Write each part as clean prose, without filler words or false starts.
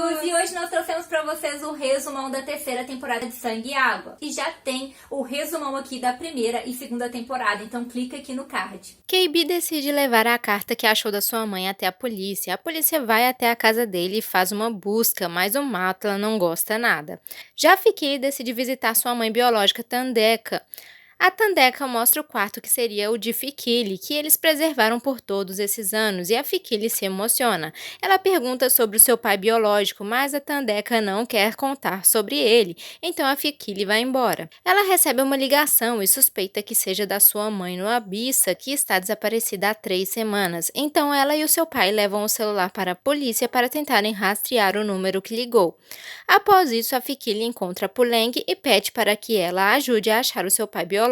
amigos! E hoje nós trouxemos para vocês o resumão da terceira temporada de Sangue e Água. E já tem o resumão aqui da primeira e segunda temporada, então clica aqui no card. KB decide levar a carta que achou da sua mãe até a polícia. A polícia vai até a casa dele e faz uma busca, mas o Matla não gosta nada. Já Fikili decide visitar sua mãe biológica Thandeka. A Thandeka mostra o quarto que seria o de Fikili, que eles preservaram por todos esses anos, e a Fikili se emociona. Ela pergunta sobre o seu pai biológico, mas a Thandeka não quer contar sobre ele, então a Fikili vai embora. Ela recebe uma ligação e suspeita que seja da sua mãe no Abissa, que está desaparecida há 3 semanas. Então ela e o seu pai levam o celular para a polícia para tentarem rastrear o número que ligou. Após isso, a Fikili encontra a Puleng e pede para que ela a ajude a achar o seu pai biológico.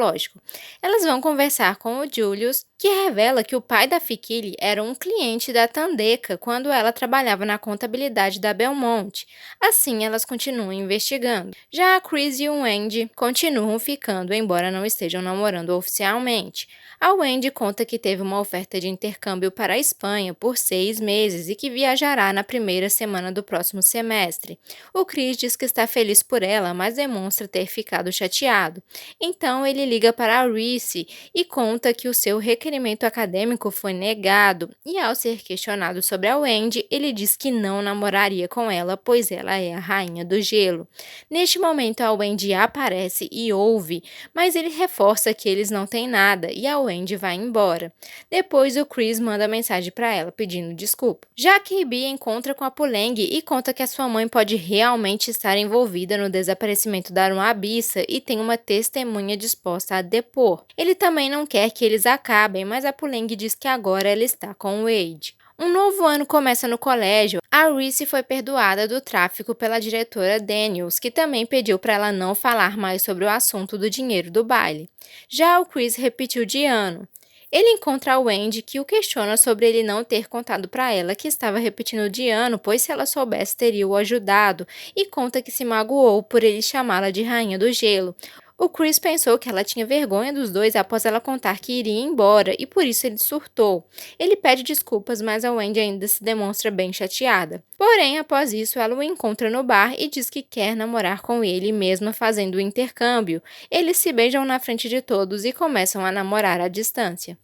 Elas vão conversar com o Julius, que revela que o pai da Fikili era um cliente da Thandeka quando ela trabalhava na contabilidade da Belmont. Assim, elas continuam investigando. Já a Chris e o Wendy continuam ficando, embora não estejam namorando oficialmente. A Wendy conta que teve uma oferta de intercâmbio para a Espanha por 6 meses e que viajará na primeira semana do próximo semestre. O Chris diz que está feliz por ela, mas demonstra ter ficado chateado. Então ele liga para a Reese e conta que o seu requerimento acadêmico foi negado, e ao ser questionado sobre a Wendy, ele diz que não namoraria com ela, pois ela é a rainha do gelo. Neste momento a Wendy aparece e ouve, mas ele reforça que eles não têm nada e a Wendy vai embora. Depois o Chris manda mensagem para ela pedindo desculpa. Já que KB encontra com a Puleng e conta que a sua mãe pode realmente estar envolvida no desaparecimento da Abissa e tem uma testemunha disposta a depor. Ele também não quer que eles acabem, mas a Puleng diz que agora ela está com o Wade. Um novo ano começa no colégio. A Reese foi perdoada do tráfico pela diretora Daniels, que também pediu para ela não falar mais sobre o assunto do dinheiro do baile. Já o Chris repetiu de ano. Ele encontra a Wendy, que o questiona sobre ele não ter contado para ela que estava repetindo de ano, pois se ela soubesse teria o ajudado, e conta que se magoou por ele chamá-la de Rainha do Gelo. O Chris pensou que ela tinha vergonha dos dois após ela contar que iria embora e por isso ele surtou. Ele pede desculpas, mas a Wendy ainda se demonstra bem chateada. Porém, após isso, ela o encontra no bar e diz que quer namorar com ele mesmo fazendo o intercâmbio. Eles se beijam na frente de todos e começam a namorar à distância.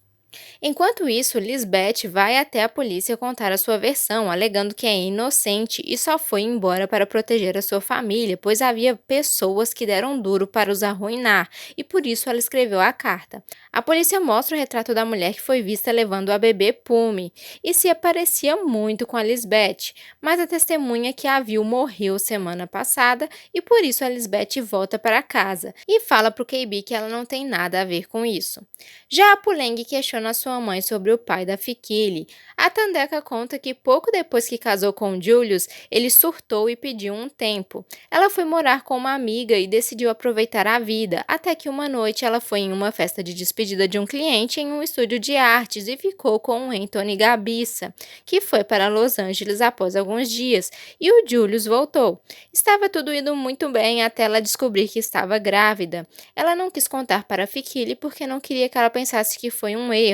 Enquanto isso, Lisbeth vai até a polícia contar a sua versão, alegando que é inocente e só foi embora para proteger a sua família, pois havia pessoas que deram duro para os arruinar, e por isso ela escreveu a carta. A polícia mostra o retrato da mulher que foi vista levando a bebê Pume, e se aparecia muito com a Lisbeth, mas a testemunha que a viu morreu semana passada, e por isso a Lisbeth volta para casa, e fala para o KB que ela não tem nada a ver com isso. Já a Puleng questiona sua mãe sobre o pai da Fikili. A Thandeka conta que pouco depois que casou com Julius, ele surtou e pediu um tempo. Ela foi morar com uma amiga e decidiu aproveitar a vida, até que uma noite ela foi em uma festa de despedida de um cliente em um estúdio de artes e ficou com o Anthony Gabissa, que foi para Los Angeles após alguns dias, e o Julius voltou. Estava tudo indo muito bem até ela descobrir que estava grávida. Ela não quis contar para Fikili porque não queria que ela pensasse que foi um erro.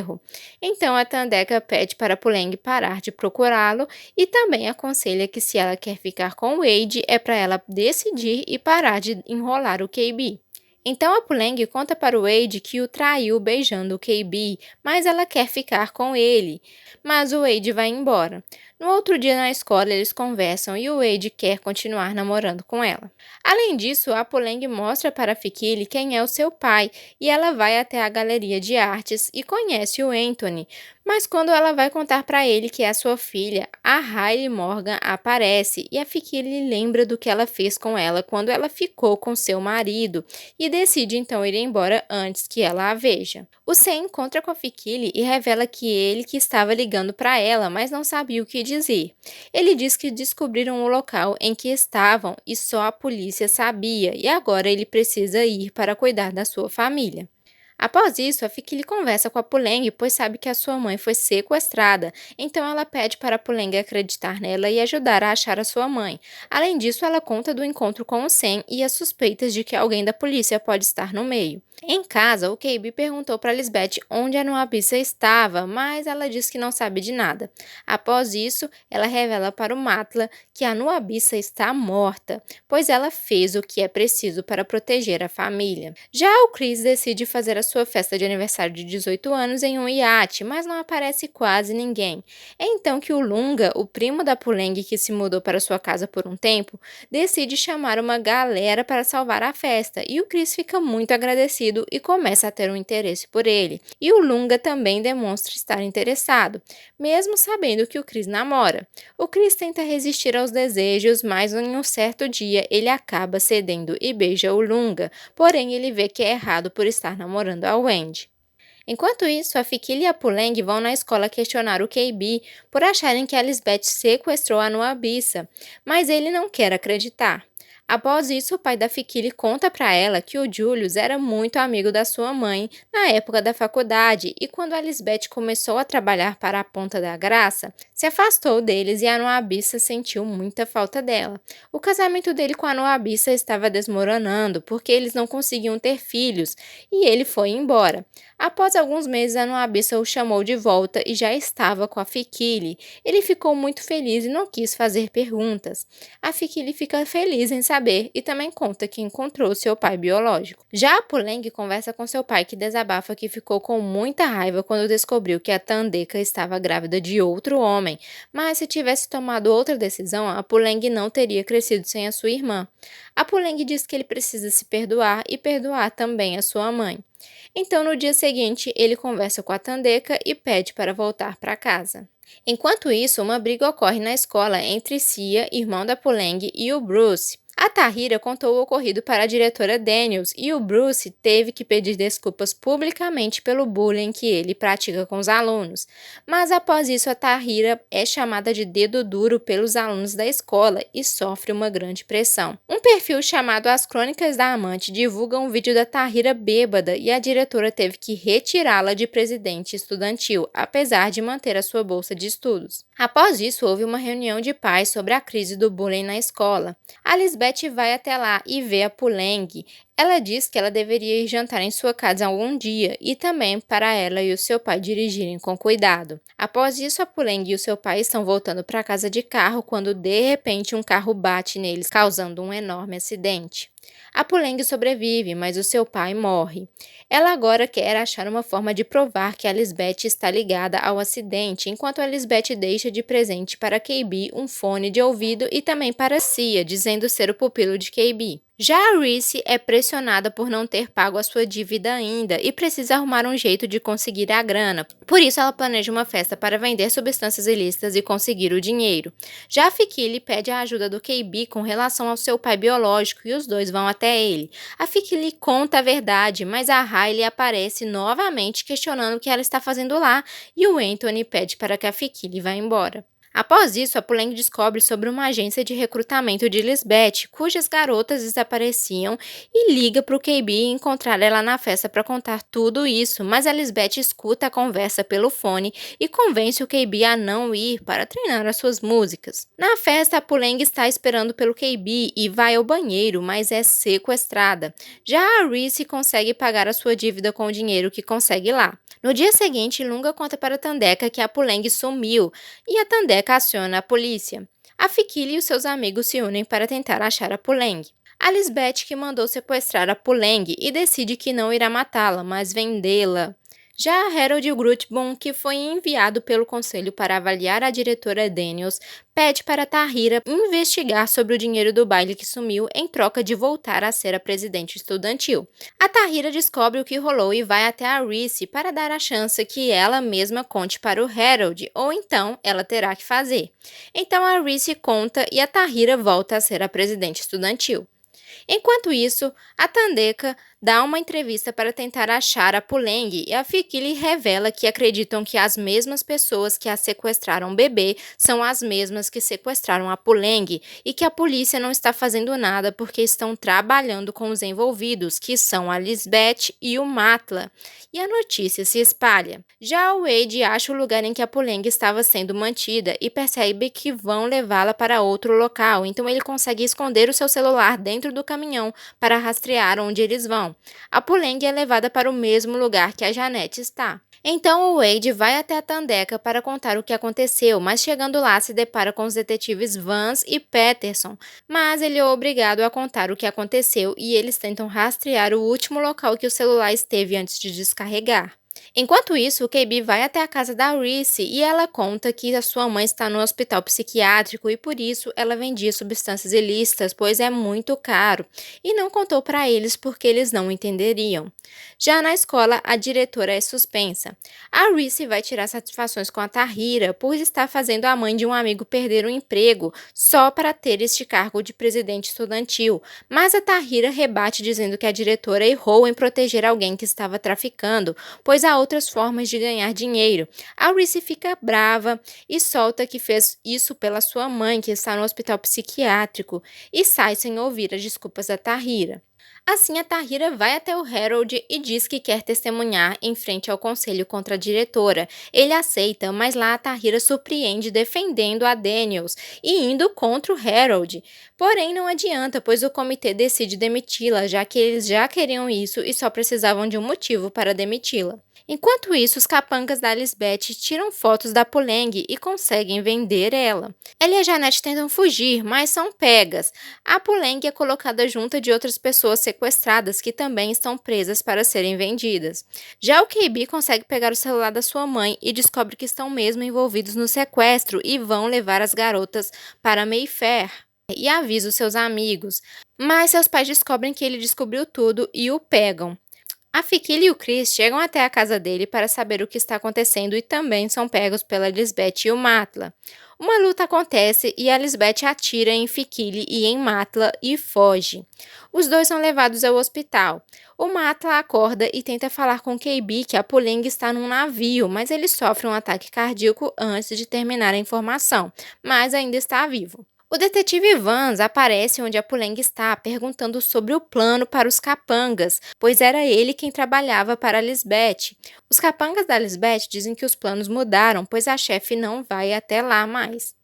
Então a Thandeka pede para Puleng parar de procurá-lo e também aconselha que se ela quer ficar com Wade é para ela decidir e parar de enrolar o KB. Então a Puleng conta para o Wade que o traiu beijando o KB, mas ela quer ficar com ele. Mas o Wade vai embora. No outro dia na escola eles conversam e o Wade quer continuar namorando com ela. Além disso, a Puleng mostra para Fikili quem é o seu pai e ela vai até a galeria de artes e conhece o Anthony. Mas quando ela vai contar para ele que é sua filha, a Hailey Morgan aparece e a Fikili lembra do que ela fez com ela quando ela ficou com seu marido e decide então ir embora antes que ela a veja. O Sam encontra com a Fikili e revela que ele que estava ligando para ela, mas não sabia o que dizer. Ele diz que descobriram o local em que estavam e só a polícia sabia, e agora ele precisa ir para cuidar da sua família. Após isso, a Fikili conversa com a Puleng, pois sabe que a sua mãe foi sequestrada, então ela pede para a Puleng acreditar nela e ajudar a achar a sua mãe. Além disso, ela conta do encontro com o Sen e as suspeitas de que alguém da polícia pode estar no meio. Em casa, o KB perguntou para Lisbeth onde a Noabissa estava, mas ela diz que não sabe de nada. Após isso, ela revela para o Matla que a Noabissa está morta, pois ela fez o que é preciso para proteger a família. Já o Chris decide fazer a sua festa de aniversário de 18 anos em um iate, mas não aparece quase ninguém. É então que o Lunga, o primo da Puleng que se mudou para sua casa por um tempo, decide chamar uma galera para salvar a festa, e o Chris fica muito agradecido e começa a ter um interesse por ele. E o Lunga também demonstra estar interessado, mesmo sabendo que o Chris namora. O Chris tenta resistir aos desejos, mas em um certo dia ele acaba cedendo e beija o Lunga, porém ele vê que é errado por estar namorando a Wendy. Enquanto isso, a Fikili e a Puleng vão na escola questionar o KB por acharem que a Lisbeth sequestrou a Noabissa, mas ele não quer acreditar. Após isso, o pai da Fikili conta para ela que o Julius era muito amigo da sua mãe na época da faculdade e quando a Lisbeth começou a trabalhar para a Ponta da Graça, se afastou deles e a Noabissa sentiu muita falta dela. O casamento dele com a Noabissa estava desmoronando porque eles não conseguiam ter filhos e ele foi embora. Após alguns meses, a Noabissa o chamou de volta e já estava com a Fikili. Ele ficou muito feliz e não quis fazer perguntas. A Fikili fica feliz em saber e também conta que encontrou seu pai biológico. Já a Puleng conversa com seu pai que desabafa que ficou com muita raiva quando descobriu que a Tandeka estava grávida de outro homem, mas se tivesse tomado outra decisão, a Puleng não teria crescido sem a sua irmã. A Puleng diz que ele precisa se perdoar e perdoar também a sua mãe. Então, no dia seguinte, ele conversa com a Tandeka e pede para voltar para casa. Enquanto isso, uma briga ocorre na escola entre Sia, irmão da Puleng, e o Bruce. A Tahira contou o ocorrido para a diretora Daniels e o Bruce teve que pedir desculpas publicamente pelo bullying que ele pratica com os alunos. Mas após isso, a Tahira é chamada de dedo duro pelos alunos da escola e sofre uma grande pressão. Um perfil chamado As Crônicas da Amante divulga um vídeo da Tahira bêbada e a diretora teve que retirá-la de presidente estudantil, apesar de manter a sua bolsa de estudos. Após isso, houve uma reunião de pais sobre a crise do bullying na escola. A Lisbeth vai até lá e vê a Puleng. Ela diz que ela deveria ir jantar em sua casa algum dia e também para ela e o seu pai dirigirem com cuidado. Após isso, a Puleng e o seu pai estão voltando para casa de carro quando de repente um carro bate neles, causando um enorme acidente. A Puleng sobrevive, mas o seu pai morre. Ela agora quer achar uma forma de provar que a Lisbeth está ligada ao acidente, enquanto a Lisbeth deixa de presente para KB um fone de ouvido e também para Sia, dizendo ser o pupilo de KB. Já a Reese é pressionada por não ter pago a sua dívida ainda e precisa arrumar um jeito de conseguir a grana. Por isso, ela planeja uma festa para vender substâncias ilícitas e conseguir o dinheiro. Já a Fikili pede a ajuda do KB com relação ao seu pai biológico e os dois vão até ele. A Fikili conta a verdade, mas a Riley aparece novamente questionando o que ela está fazendo lá e o Anthony pede para que a Fikili vá embora. Após isso, a Puleng descobre sobre uma agência de recrutamento de Lisbeth, cujas garotas desapareciam, e liga para o KB encontrar ela na festa para contar tudo isso, mas a Lisbeth escuta a conversa pelo fone e convence o KB a não ir para treinar as suas músicas. Na festa, a Puleng está esperando pelo KB e vai ao banheiro, mas é sequestrada. Já a Reese consegue pagar a sua dívida com o dinheiro que consegue lá. No dia seguinte, Lunga conta para Tandeka que a Puleng sumiu e a Tandeka aciona a polícia. A Fikili e os seus amigos se unem para tentar achar a Puleng. A Lisbeth que mandou sequestrar a Puleng e decide que não irá matá-la, mas vendê-la. Já a Harold Grootboom, que foi enviado pelo conselho para avaliar a diretora Daniels, pede para Tahira investigar sobre o dinheiro do baile que sumiu em troca de voltar a ser a presidente estudantil. A Tahira descobre o que rolou e vai até a Reese para dar a chance que ela mesma conte para o Harold, ou então ela terá que fazer. Então a Reese conta e a Tahira volta a ser a presidente estudantil. Enquanto isso, a Tandeka dá uma entrevista para tentar achar a Puleng e a Fikili revela que acreditam que as mesmas pessoas que a sequestraram bebê são as mesmas que sequestraram a Puleng e que a polícia não está fazendo nada porque estão trabalhando com os envolvidos, que são a Lisbeth e o Matla. E a notícia se espalha. Já o Wade acha o lugar em que a Puleng estava sendo mantida e percebe que vão levá-la para outro local, então ele consegue esconder o seu celular dentro do caminhão para rastrear onde eles vão. A Puleng é levada para o mesmo lugar que a Janete está. Então o Wade vai até a Thandeka para contar o que aconteceu, mas chegando lá se depara com os detetives Vance e Peterson, mas ele é obrigado a contar o que aconteceu e eles tentam rastrear o último local que o celular esteve antes de descarregar. Enquanto isso, o KB vai até a casa da Reese e ela conta que a sua mãe está no hospital psiquiátrico e por isso ela vendia substâncias ilícitas, pois é muito caro, e não contou para eles porque eles não entenderiam. Já na escola, a diretora é suspensa. A Reese vai tirar satisfações com a Tahira por estar fazendo a mãe de um amigo perder o emprego só para ter este cargo de presidente estudantil, mas a Tahira rebate dizendo que a diretora errou em proteger alguém que estava traficando, pois há outras formas de ganhar dinheiro. A Reese fica brava e solta que fez isso pela sua mãe, que está no hospital psiquiátrico, e sai sem ouvir as desculpas da Tahira. Assim, a Tahira vai até o Harold e diz que quer testemunhar em frente ao conselho contra a diretora. Ele aceita, mas lá a Tahira surpreende defendendo a Daniels e indo contra o Harold. Porém, não adianta, pois o comitê decide demiti-la, já que eles já queriam isso e só precisavam de um motivo para demiti-la. Enquanto isso, os capangas da Lisbeth tiram fotos da Puleng e conseguem vender ela. Ela e a Janete tentam fugir, mas são pegas. A Puleng é colocada junto de outras pessoas sequestradas que também estão presas para serem vendidas. Já o KB consegue pegar o celular da sua mãe e descobre que estão mesmo envolvidos no sequestro e vão levar as garotas para Mayfair. E avisa os seus amigos, mas seus pais descobrem que ele descobriu tudo e o pegam. A Fikili e o Chris chegam até a casa dele para saber o que está acontecendo e também são pegos pela Lisbeth e o Matla. Uma luta acontece e a Lisbeth atira em Fikili e em Matla e foge. Os dois são levados ao hospital. O Matla acorda e tenta falar com KB que a Puleng está num navio, mas ele sofre um ataque cardíaco antes de terminar a informação, mas ainda está vivo. O detetive Vance aparece onde a Puleng está, perguntando sobre o plano para os capangas, pois era ele quem trabalhava para a Lisbeth. Os capangas da Lisbeth dizem que os planos mudaram, pois a chefe não vai até lá mais.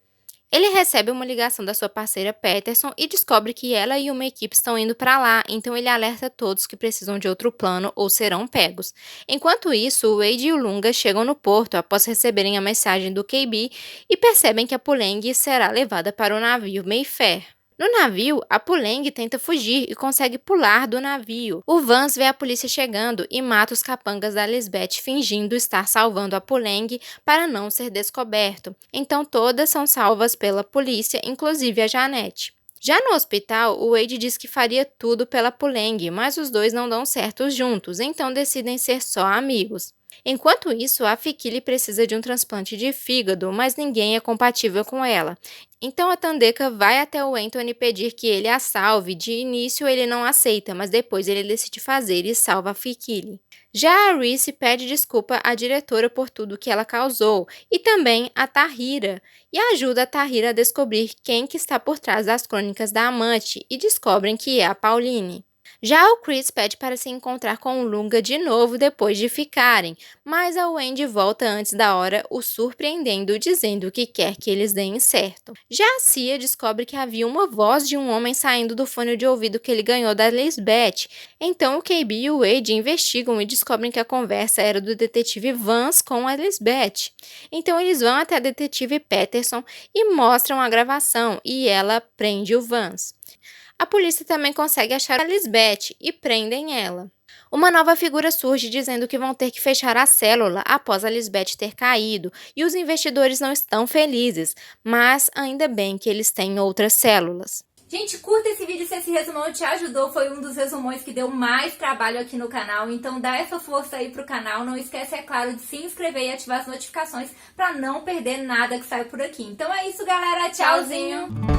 Ele recebe uma ligação da sua parceira Peterson e descobre que ela e uma equipe estão indo para lá, então ele alerta todos que precisam de outro plano ou serão pegos. Enquanto isso, o Wade e o Lunga chegam no porto após receberem a mensagem do KB e percebem que a Puleng será levada para o navio Mayfair. No navio, a Puleng tenta fugir e consegue pular do navio. O Vance vê a polícia chegando e mata os capangas da Lisbeth fingindo estar salvando a Puleng para não ser descoberto. Então todas são salvas pela polícia, inclusive a Janete. Já no hospital, o Wade diz que faria tudo pela Puleng, mas os dois não dão certo juntos, então decidem ser só amigos. Enquanto isso, a Fikili precisa de um transplante de fígado, mas ninguém é compatível com ela. Então a Thandeka vai até o Anthony pedir que ele a salve. De início ele não aceita, mas depois ele decide fazer e salva a Fikili. Já a Reese pede desculpa à diretora por tudo que ela causou e também a Tahira, e ajuda a Tahira a descobrir quem que está por trás das crônicas da amante e descobrem que é a Pauline. Já o Chris pede para se encontrar com o Lunga de novo depois de ficarem, mas a Wendy volta antes da hora, o surpreendendo, dizendo que quer que eles deem certo. Já a Cia descobre que havia uma voz de um homem saindo do fone de ouvido que ele ganhou da Lisbeth. Então o KB e o Wade investigam e descobrem que a conversa era do detetive Vance com a Lisbeth. Então eles vão até a detetive Peterson e mostram a gravação, e ela prende o Vance. A polícia também consegue achar a Lisbeth e prendem ela. Uma nova figura surge dizendo que vão ter que fechar a célula após a Lisbeth ter caído e os investidores não estão felizes, mas ainda bem que eles têm outras células. Gente, curta esse vídeo se esse resumão te ajudou, foi um dos resumões que deu mais trabalho aqui no canal, então dá essa força aí pro canal, não esquece, é claro, de se inscrever e ativar as notificações para não perder nada que sai por aqui. Então é isso, galera, tchauzinho!